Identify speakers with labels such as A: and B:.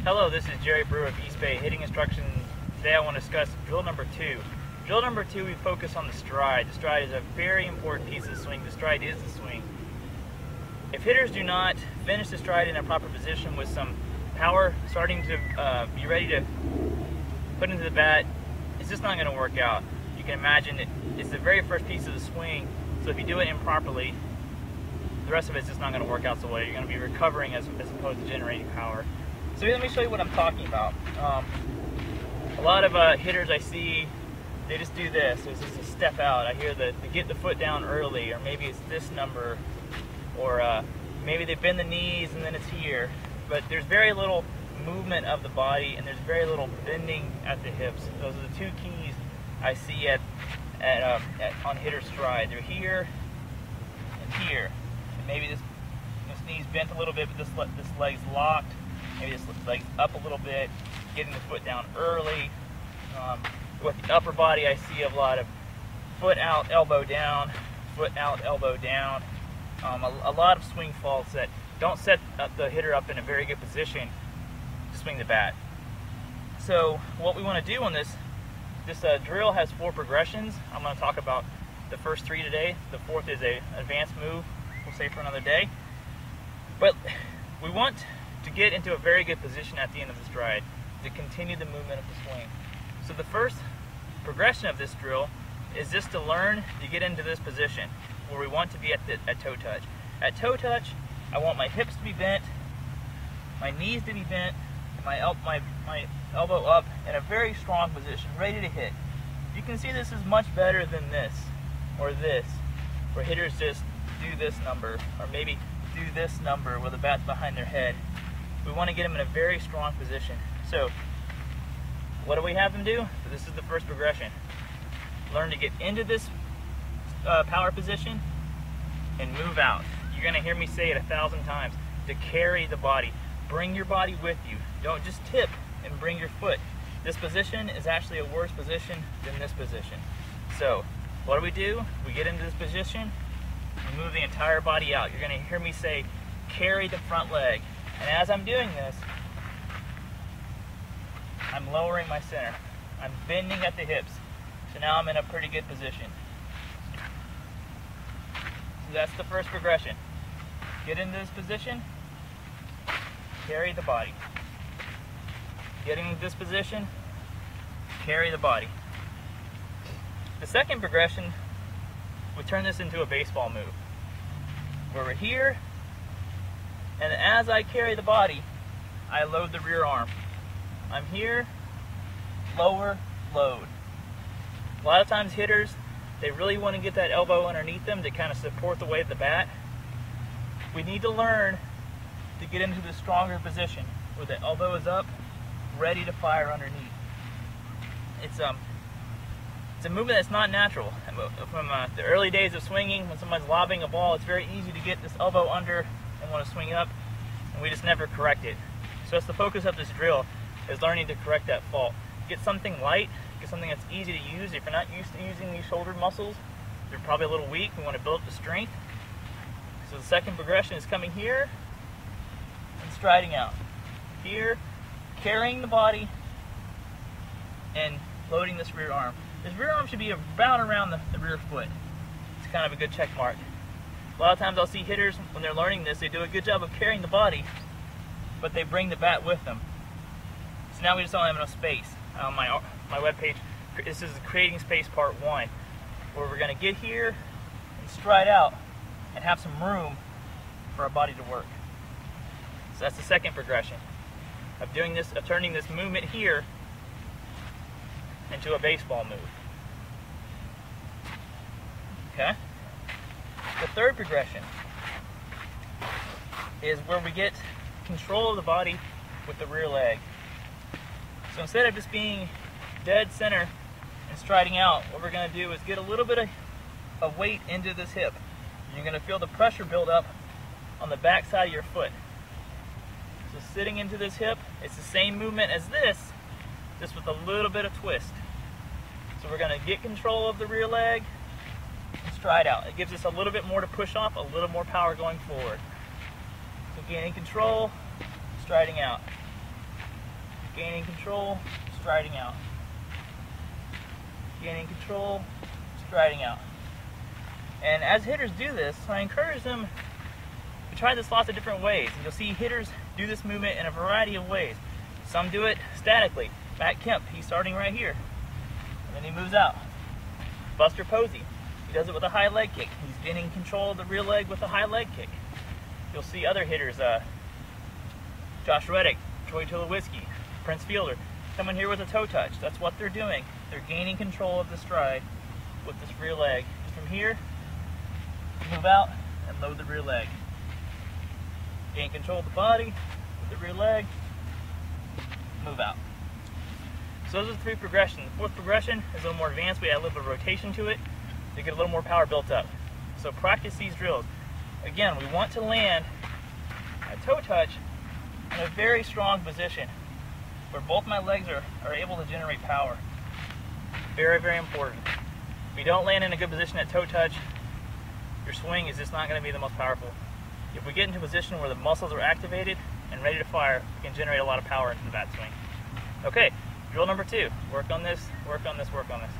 A: Hello, this is Jerry Brewer of EBHI Hitting Instruction. Today I want to discuss drill number 2. Drill number 2, we focus on the stride. The stride is a very important piece of the swing. The stride is the swing. If hitters do not finish the stride in a proper position with some power starting to be ready to put into the bat, it's just not going to work out. You can imagine it's the very first piece of the swing, so if you do it improperly, the rest of it's just not going to work out so well. You're going to be recovering as opposed to generating power. So let me show you what I'm talking about. A lot of hitters I see, they just do this. It's just a step out. I hear they get the foot down early, or maybe it's this number, or maybe they bend the knees and then it's here. But there's very little movement of the body, and there's very little bending at the hips. Those are the two keys I see on hitter stride. They're here and here. And maybe this knee's bent a little bit, but this leg's locked. Maybe this leg's up a little bit, getting the foot down early. With the upper body, I see a lot of foot out, elbow down, foot out, elbow down. A lot of swing faults that don't set the hitter up in a very good position to swing the bat. So what we want to do on this drill has 4 progressions. I'm going to talk about the first 3 today. The 4th is an advanced move, we'll say for another day. But we want to get into a very good position at the end of the stride to continue the movement of the swing. So the first progression of this drill is just to learn to get into this position where we want to be at toe touch. At toe touch, I want my hips to be bent, my knees to be bent, and my elbow up in a very strong position, ready to hit. You can see this is much better than this, or this, where hitters just do this number, or maybe do this number where the bat's behind their head. We want to get them in a very strong position. So what do we have them do? So this is the first progression. Learn to get into this power position and move out. You're going to hear me say it 1,000 times. To carry the body. Bring your body with you. Don't just tip and bring your foot. This position is actually a worse position than this position. So what do? We get into this position, we move the entire body out. You're going to hear me say, carry the front leg. And as I'm doing this, I'm lowering my center. I'm bending at the hips. So now I'm in a pretty good position. So that's the first progression. Get into this position, carry the body. Getting into this position, carry the body. The second progression, we turn this into a baseball move. Where we're here, and as I carry the body, I load the rear arm. I'm here, lower, load. A lot of times hitters, they really want to get that elbow underneath them to kind of support the weight of the bat. We need to learn to get into the stronger position where the elbow is up, ready to fire underneath. It's a movement that's not natural. From the early days of swinging, when someone's lobbing a ball, it's very easy to get this elbow under and want to swing up, and we just never correct it. So that's the focus of this drill, is learning to correct that fault. Get something light, get something that's easy to use. If you're not used to using these shoulder muscles, they're probably a little weak. We want to build up the strength. So the second progression is coming here and striding out. Here, carrying the body and loading this rear arm. This rear arm should be about around the rear foot. It's kind of a good check mark. A lot of times I'll see hitters, when they're learning this, they do a good job of carrying the body, but they bring the bat with them. So now we just don't have enough space. On my webpage, this is Creating Space Part 1, where we're going to get here and stride out and have some room for our body to work. So that's the second progression of doing this, of turning this movement here into a baseball move. Okay? The third progression is where we get control of the body with the rear leg. So instead of just being dead center and striding out, what we're going to do is get a little bit of weight into this hip. You're going to feel the pressure build up on the back side of your foot. So sitting into this hip, it's the same movement as this, just with a little bit of twist. So we're going to get control of the rear leg and stride out. It gives us a little bit more to push off, a little more power going forward. So gaining control, striding out. Gaining control, striding out. Gaining control, striding out. And as hitters do this, I encourage them to try this lots of different ways. And you'll see hitters do this movement in a variety of ways. Some do it statically. Matt Kemp, he's starting right here. And then he moves out. Buster Posey, he does it with a high leg kick. He's gaining control of the rear leg with a high leg kick. You'll see other hitters, Josh Reddick, Troy Tulowitzki, Prince Fielder, coming here with a toe touch. That's what they're doing. They're gaining control of the stride with this rear leg. From here, move out and load the rear leg. Gain control of the body with the rear leg, move out. So those are the three progressions. The fourth progression is a little more advanced. We add a little bit of rotation to it to get a little more power built up. So practice these drills. Again, we want to land a toe touch in a very strong position where both my legs are able to generate power. Very, very important. If you don't land in a good position at toe touch, your swing is just not going to be the most powerful. If we get into a position where the muscles are activated and ready to fire, we can generate a lot of power into the bat swing. Okay, drill number 2. Work on this, work on this, work on this.